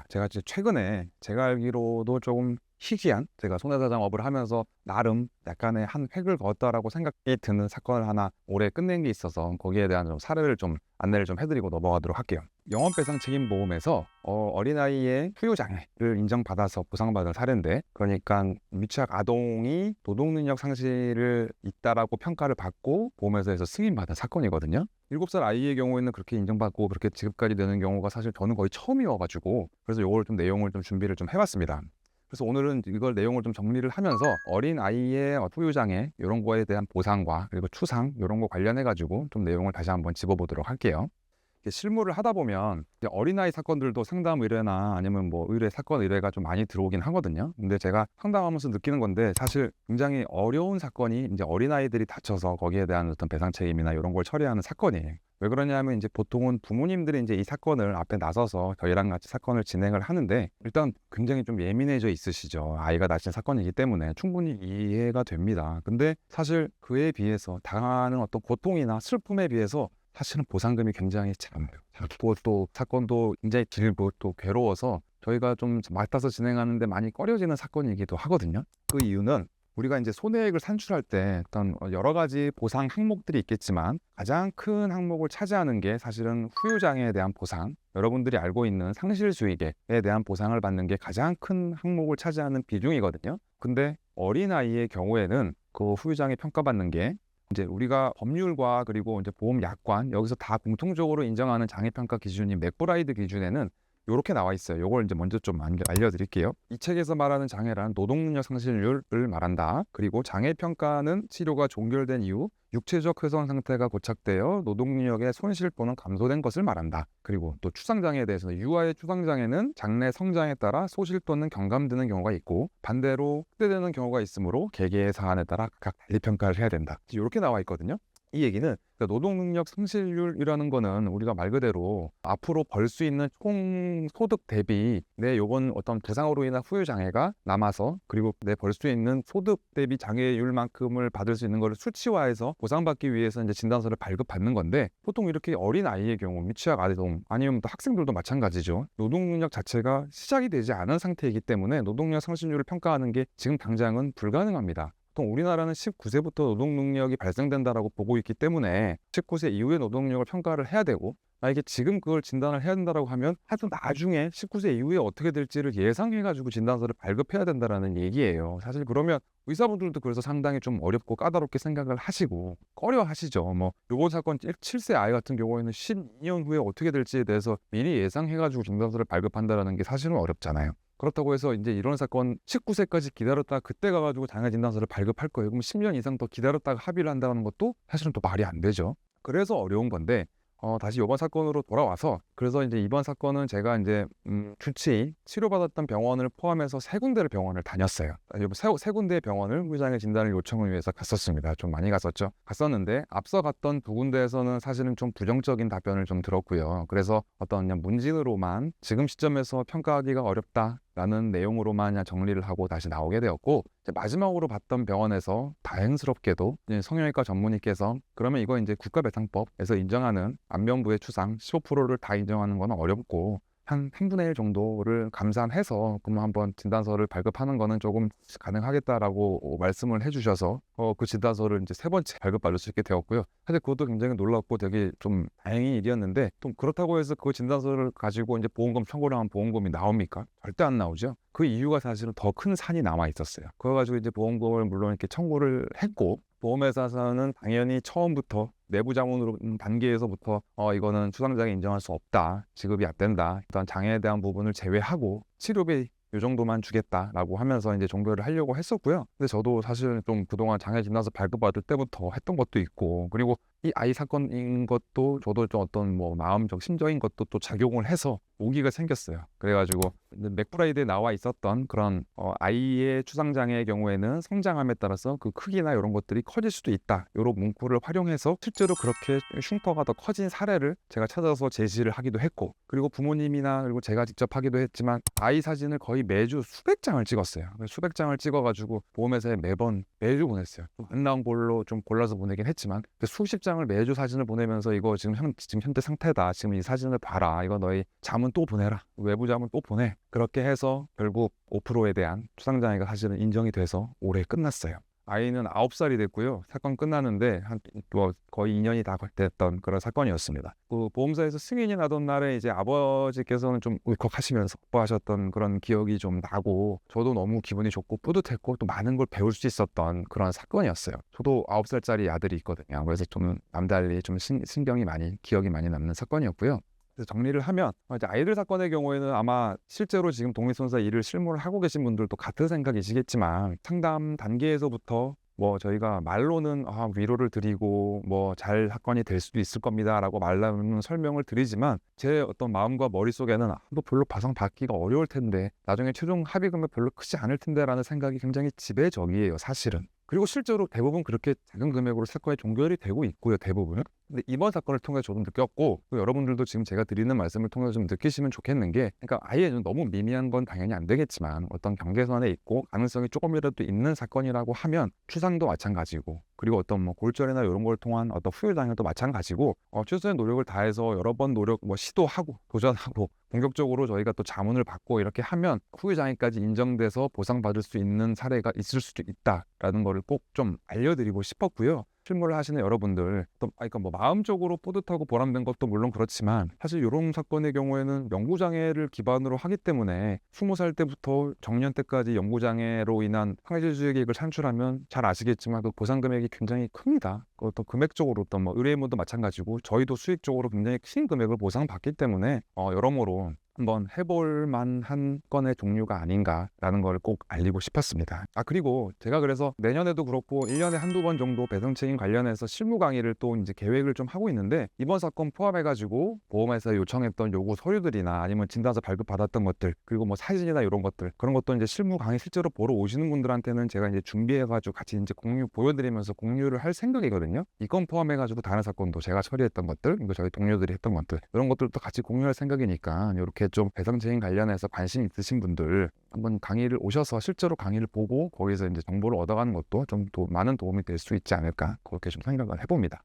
제가 이제 최근에 제가 알기로도 조금 희귀한 제가 손해배상업을 하면서 나름 약간의 한 획을 그었다라고 생각이 드는 사건을 하나 올해 끝낸 게 있어서 거기에 대한 좀 사례를 좀 안내를 좀 해드리고 넘어가도록 할게요. 영업배상 책임보험에서 어린아이의 후유장애를 인정받아서 보상받은 사례인데, 그러니까 미취학 아동이 노동능력 상실을 있다라고 평가를 받고 보험회사에서 승인받은 사건이거든요. 7살 아이의 경우에는 그렇게 인정받고 그렇게 지급까지 되는 경우가 사실 저는 거의 처음이어가지고, 그래서 요걸 좀 내용을 좀 준비를 좀 해봤습니다. 그래서 오늘은 이걸 내용을 좀 정리를 하면서 어린 아이의 후유장애 이런 거에 대한 보상과 그리고 추상 이런 거 관련해 가지고 좀 내용을 다시 한번 짚어보도록 할게요. 실무를 하다 보면 이제 어린아이 사건들도 상담 의뢰나 아니면 뭐 의뢰 사건 의뢰가 좀 많이 들어오긴 하거든요. 근데 제가 상담하면서 느끼는 건데, 사실 굉장히 어려운 사건이 이제 어린아이들이 다쳐서 거기에 대한 어떤 배상 책임이나 이런 걸 처리하는 사건이에요. 왜 그러냐면 이제 보통은 부모님들이 이제 이 사건을 앞에 나서서 저희랑 같이 사건을 진행을 하는데, 일단 굉장히 좀 예민해져 있으시죠. 아이가 다친 사건이기 때문에 충분히 이해가 됩니다. 근데 사실 그에 비해서 당하는 어떤 고통이나 슬픔에 비해서 사실은 보상금이 굉장히 작고, 또 사건도 굉장히 길고 또 괴로워서 저희가 좀 맡아서 진행하는데 많이 꺼려지는 사건이기도 하거든요. 그 이유는 우리가 이제 손해액을 산출할 때 어떤 여러 가지 보상 항목들이 있겠지만, 가장 큰 항목을 차지하는 게 사실은 후유장애에 대한 보상, 여러분들이 알고 있는 상실 수익에 대한 보상을 받는 게 가장 큰 항목을 차지하는 비중이거든요. 근데 어린아이의 경우에는 그 후유장애 평가받는 게 이제 우리가 법률과 그리고 이제 보험 약관, 여기서 다 공통적으로 인정하는 장애평가 기준인 맥브라이드 기준에는 이렇게 나와 있어요. 이걸 이제 먼저 좀 알려드릴게요. 이 책에서 말하는 장애란 노동능력 상실률을 말한다. 그리고 장애평가는 치료가 종결된 이후 육체적 훼손 상태가 고착되어 노동력의 손실 또는 감소된 것을 말한다. 그리고 또 추상장애에 대해서는 유아의 추상장애는 장래 성장에 따라 소실 또는 경감되는 경우가 있고, 반대로 확대되는 경우가 있으므로 개개의 사안에 따라 각각 달리 평가를 해야 된다. 이렇게 나와 있거든요. 이 얘기는 노동능력 상실률이라는 거는 우리가 말 그대로 앞으로 벌 수 있는 총 소득 대비 내 요번 어떤 부상으로 인한 후유 장애가 남아서, 그리고 내 벌 수 있는 소득 대비 장애율만큼을 받을 수 있는 거를 수치화해서 보상받기 위해서 이제 진단서를 발급받는 건데, 보통 이렇게 어린 아이의 경우, 미취학 아동 아니면 또 학생들도 마찬가지죠. 노동능력 자체가 시작이 되지 않은 상태이기 때문에 노동력 상실률을 평가하는 게 지금 당장은 불가능합니다. 보통 우리나라는 19세부터 노동능력이 발생된다라고 보고 있기 때문에 19세 이후의 노동력을 평가를 해야 되고, 만약에 지금 그걸 진단을 해야 된다라고 하면 하여튼 나중에 19세 이후에 어떻게 될지를 예상해가지고 진단서를 발급해야 된다라는 얘기예요. 사실 그러면 의사분들도 그래서 상당히 좀 어렵고 까다롭게 생각을 하시고 꺼려 하시죠. 뭐 요번 사건 7세 아이 같은 경우에는 12년 후에 어떻게 될지에 대해서 미리 예상해가지고 진단서를 발급한다라는 게 사실은 어렵잖아요. 그렇다고 해서 이제 이런 사건 19세까지 기다렸다가 그때 가가지고 장애 진단서를 발급할 거예요. 그럼 10년 이상 더 기다렸다가 합의를 한다는 것도 사실은 또 말이 안 되죠. 그래서 어려운 건데, 다시 이번 사건으로 돌아와서, 그래서 이제 이번 사건은 제가 이제 주치의 치료받았던 병원을 포함해서 세 군데를 병원을 다녔어요. 세 군데 병원을 후유장애 진단을 요청을 위해서 갔었습니다. 좀 많이 갔었는데 앞서 갔던 두 군데에서는 사실은 좀 부정적인 답변을 좀 들었고요. 그래서 어떤 그냥 문진으로만 지금 시점에서 평가하기가 어렵다라는 내용으로만 그냥 정리를 하고 다시 나오게 되었고, 이제 마지막으로 봤던 병원에서 다행스럽게도 이제 성형외과 전문의께서 그러면 이거 이제 국가배상법에서 인정하는 안면부의 추상 15%를 다 인정하는 건 어렵고, 한 3분의 1 정도를 감산해서 그러면 한번 진단서를 발급하는 거는 조금 가능하겠다라고 말씀을 해주셔서 그 진단서를 이제 세 번째 발급받을 수 있게 되었고요. 사실 그것도 굉장히 놀랍고 되게 좀 다행인 일이었는데, 또 그렇다고 해서 그 진단서를 가지고 이제 보험금 청구를 하면 보험금이 나옵니까? 절대 안 나오죠. 그 이유가 사실은 더 큰 산이 남아 있었어요. 그래 가지고 이제 보험금을 물론 이렇게 청구를 했고, 보험회사에서는 당연히 처음부터 내부 자문으로 단계에서부터 이거는 추상장애 인정할 수 없다, 지급이 안 된다, 일단 장애에 대한 부분을 제외하고 치료비 요 정도만 주겠다라고 하면서 이제 종결을 하려고 했었고요. 근데 저도 사실 좀 그동안 장애 진단서 발급받을 때부터 했던 것도 있고, 그리고 이 아이 사건인 것도 저도 좀 어떤 뭐 마음적 심적인 것도 또 작용을 해서 오기가 생겼어요. 그래가지고 맥브라이드에 나와 있었던 그런 아이의 추상장애의 경우에는 성장함에 따라서 그 크기나 이런 것들이 커질 수도 있다, 이런 문구를 활용해서 실제로 그렇게 흉터가 더 커진 사례를 제가 찾아서 제시를 하기도 했고, 그리고 부모님이나 그리고 제가 직접 하기도 했지만 아이 사진을 거의 매주 수백 장을 찍었어요. 수백 장을 찍어가지고 보험회사에 매주 보냈어요. 안 나온 걸로 좀 골라서 보내긴 했지만 수십 장을 장을 매주 사진을 보내면서 이거 지금 현재 상태다. 지금 이 사진을 봐라. 이거 너희 잠은 또 보내라. 외부 잠은 또 보내. 그렇게 해서 결국 5%에 대한 추상장애가 사실은 인정이 돼서 올해 끝났어요. 아이는 9살이 됐고요. 사건 끝나는데 거의 2년이 다 됐던 그런 사건이었습니다. 그 보험사에서 승인이 나던 날에 이제 아버지께서는 좀 울컥하시면서 기뻐하셨던 그런 기억이 좀 나고, 저도 너무 기분이 좋고 뿌듯했고 또 많은 걸 배울 수 있었던 그런 사건이었어요. 저도 9살짜리 아들이 있거든요. 그래서 좀 남달리 좀 기억이 많이 남는 사건이었고요. 그래서 정리를 하면 이제 아이들 사건의 경우에는 아마 실제로 지금 독립선사 일을 실무를 하고 계신 분들도 같은 생각이시겠지만, 상담 단계에서부터 저희가 말로는 위로를 드리고 잘 사건이 될 수도 있을 겁니다 라고 말로는 설명을 드리지만, 제 어떤 마음과 머릿속에는 너 별로 바상 받기가 어려울 텐데, 나중에 최종 합의금이 별로 크지 않을 텐데 라는 생각이 굉장히 지배적이에요, 사실은. 그리고 실제로 대부분 그렇게 작은 금액으로 사건이 종결이 되고 있고요, 대부분은. 근데 이번 사건을 통해 저도 느꼈고, 또 여러분들도 지금 제가 드리는 말씀을 통해서 좀 느끼시면 좋겠는 게, 그러니까 아예 너무 미미한 건 당연히 안 되겠지만 어떤 경계선에 있고 가능성이 조금이라도 있는 사건이라고 하면 추상도 마찬가지고, 그리고 어떤 골절이나 이런 걸 통한 어떤 후유장애도 마찬가지고, 최소의 노력을 다해서 여러 번 시도하고 도전하고 본격적으로 저희가 또 자문을 받고 이렇게 하면 후유장애까지 인정돼서 보상받을 수 있는 사례가 있을 수도 있다라는 거를 꼭 좀 알려드리고 싶었고요. 실무를 하시는 여러분들, 그러니까 마음적으로 뿌듯하고 보람된 것도 물론 그렇지만, 사실 이런 사건의 경우에는 영구장애를 기반으로 하기 때문에 20살 때부터 정년 때까지 영구장애로 인한 항해질주의액을 산출하면 잘 아시겠지만 그 보상 금액이 굉장히 큽니다. 또 금액적으로 또 의뢰인분도 마찬가지고 저희도 수익적으로 굉장히 큰 금액을 보상받기 때문에 여러모로 한번 해볼 만한 건의 종류가 아닌가라는 걸 꼭 알리고 싶었습니다. 그리고 제가 그래서 내년에도 그렇고 1년에 한두 번 정도 배송책임 관련해서 실무 강의를 또 이제 계획을 좀 하고 있는데, 이번 사건 포함해가지고 보험회사에 요청했던 요구 서류들이나 아니면 진단서 발급받았던 것들, 그리고 사진이나 이런 것들, 그런 것도 이제 실무 강의 실제로 보러 오시는 분들한테는 제가 이제 준비해가지고 같이 이제 보여드리면서 공유를 할 생각이거든요. 이건 포함해가지고 다른 사건도 제가 처리했던 것들, 이거 저희 동료들이 했던 것들, 이런 것들도 같이 공유할 생각이니까, 이렇게 좀 배상체인 관련해서 관심 있으신 분들 한번 강의를 오셔서 실제로 강의를 보고 거기서 이제 정보를 얻어가는 것도 좀 많은 도움이 될 수 있지 않을까, 그렇게 좀 생각을 해봅니다.